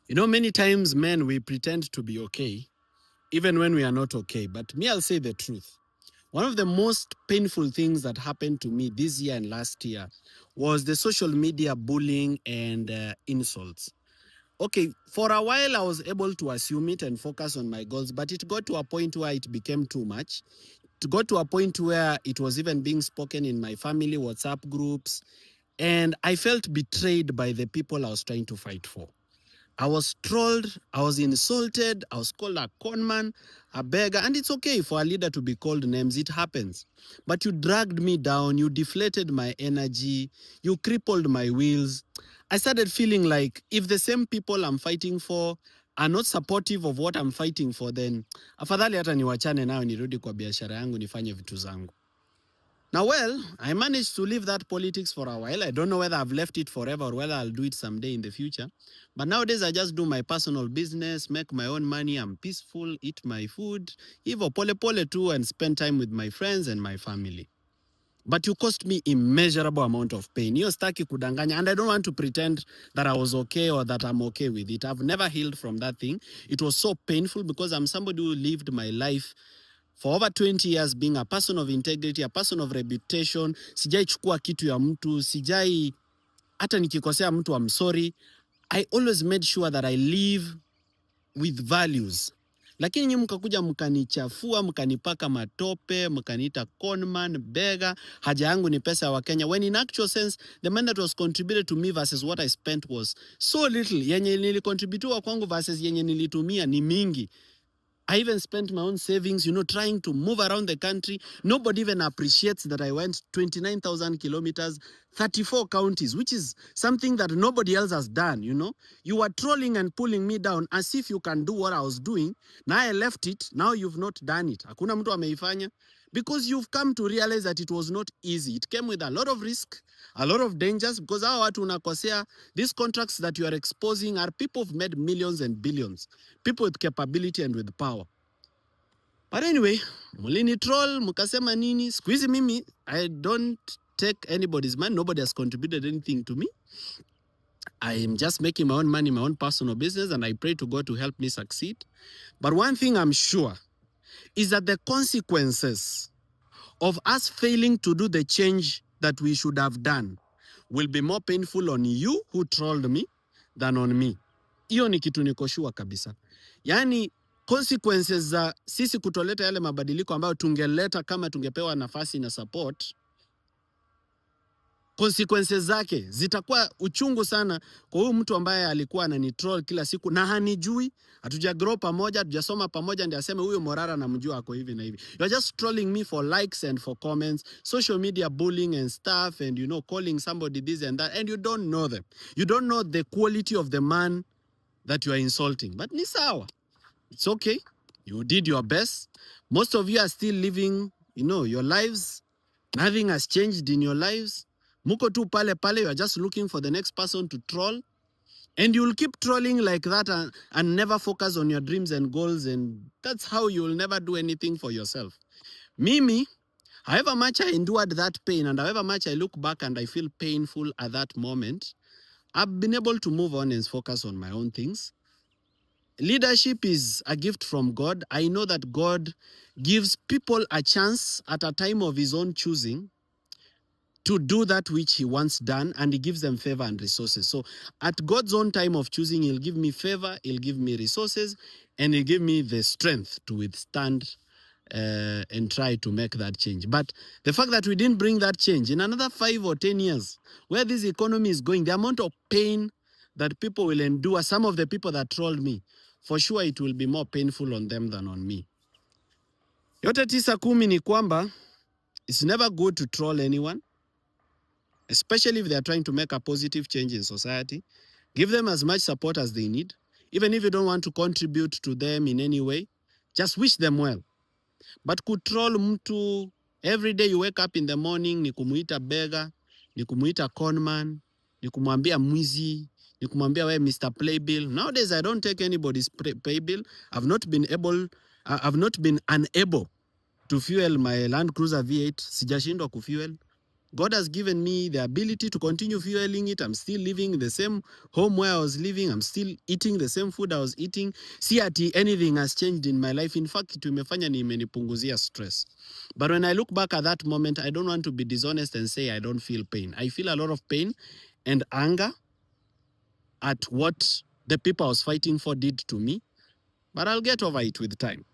You know, many times men, we pretend to be okay, even when we are not okay. But me, I'll say the truth. One of the most painful things that happened to me this year and last year was the social media bullying and insults. Okay, for a while I was able to assume it and focus on my goals, but it got to a point where it became too much. It got to a point where it was even being spoken in my family WhatsApp groups, and I felt betrayed by the people I was trying to fight for. I was trolled, I was insulted, I was called a conman, a beggar, and it's okay for a leader to be called names, it happens. But you dragged me down, you deflated my energy, you crippled my wheels. I started feeling like if the same people I'm fighting for are not supportive of what I'm fighting for, then afadhali hata niwachane nao nirudi kwa biashara yangu nifanye vitu zangu. Now, well, I managed to leave that politics for a while. I don't know whether I've left it forever or whether I'll do it someday in the future. But nowadays, I just do my personal business, make my own money. I'm peaceful, eat my food, even pole pole too, and spend time with my friends and my family. But you cost me immeasurable amount of pain. You're staki kudanganya, and I don't want to pretend that I was okay or that I'm okay with it. I've never healed from that thing. It was so painful because I'm somebody who lived my life for over 20 years being a person of integrity, a person of reputation. Sijai chukua kitu ya mtu, sijai hata nikikosea mtu, I'm sorry. I always made sure that I live with values. Lakini nyinyi mkakuja mkanichafua, mkanipaka matope, mkaniita conman, beggar, haja yangu ni pesa ya Wakenya. When in actual sense, the money that was contributed to me versus what I spent was so little. Yenye nilikontributiwa kwangu versus yenye nilitumia ni mingi. I even spent my own savings, trying to move around the country. Nobody even appreciates that I went 29,000 kilometers, 34 counties, which is something that nobody else has done, You were trolling and pulling me down as if you can do what I was doing. Now I left it. Now you've not done it. Hakuna mtu ameifanya. Because you've come to realize that it was not easy. It came with a lot of risk, a lot of dangers, because hao watu unakosea, these contracts that you are exposing are people who've made millions and billions, people with capability and with power. But anyway, mulini troll, mukasema nini, squeezy mimi, I don't take anybody's money. Nobody has contributed anything to me. I am just making my own money, my own personal business, and I pray to God to help me succeed. But one thing I'm sure is that the consequences of us failing to do the change that we should have done will be more painful on you who trolled me than on me. Iyo ni kitu niko sure kabisa. Yani consequences za sisi kutoleta yale mabadiliko ambayo tungeleta kama tungepewa nafasi na support, consequences zake zitakuwa uchungu sana kwa huyu mtu ambaye alikuwa ananitroll kila siku na hanijui, hatuja grow pamoja, hatujasoma pamoja, ndiye aseme huyu Morara namjua ako hivi na hivi. You're just trolling me for likes and for comments, social media bullying and stuff, and calling somebody this and that, and you don't know them. You don't know the quality of the man that you are insulting. But ni sawa. It's okay. You did your best. Most of you are still living, your lives. Nothing has changed in your lives. Muko tu pale pale, you are just looking for the next person to troll. And you'll keep trolling like that and never focus on your dreams and goals. And that's how you'll never do anything for yourself. Mimi, however much I endured that pain and however much I look back and I feel painful at that moment, I've been able to move on and focus on my own things. Leadership is a gift from God. I know that God gives people a chance at a time of his own choosing to do that which he wants done, and he gives them favor and resources. So at God's own time of choosing, he'll give me favor, he'll give me resources, and he'll give me the strength to withstand and try to make that change. But the fact that we didn't bring that change in another 5 or 10 years, where this economy is going, the amount of pain that people will endure, some of the people that trolled me, for sure it will be more painful on them than on me. Yote tisa kumi ni kwamba it's never good to troll anyone, especially if they are trying to make a positive change in society. Give them as much support as they need. Even if you don't want to contribute to them in any way, just wish them well. But kutroll mtu, every day you wake up in the morning, ni kumuita beggar, ni kumuita conman, ni kumwambia mwizi, ni kumwambia we Mr. Playbill. Nowadays, I don't take anybody's paybill. I've not been unable to fuel my Land Cruiser V8. Sijashindwa kufuel. God has given me the ability to continue fueling it. I'm still living in the same home where I was living. I'm still eating the same food I was eating. See ati anything has changed in my life. In fact, it imefanya ni imenipunguzia stress. But when I look back at that moment, I don't want to be dishonest and say I don't feel pain. I feel a lot of pain and anger at what the people I was fighting for did to me. But I'll get over it with time.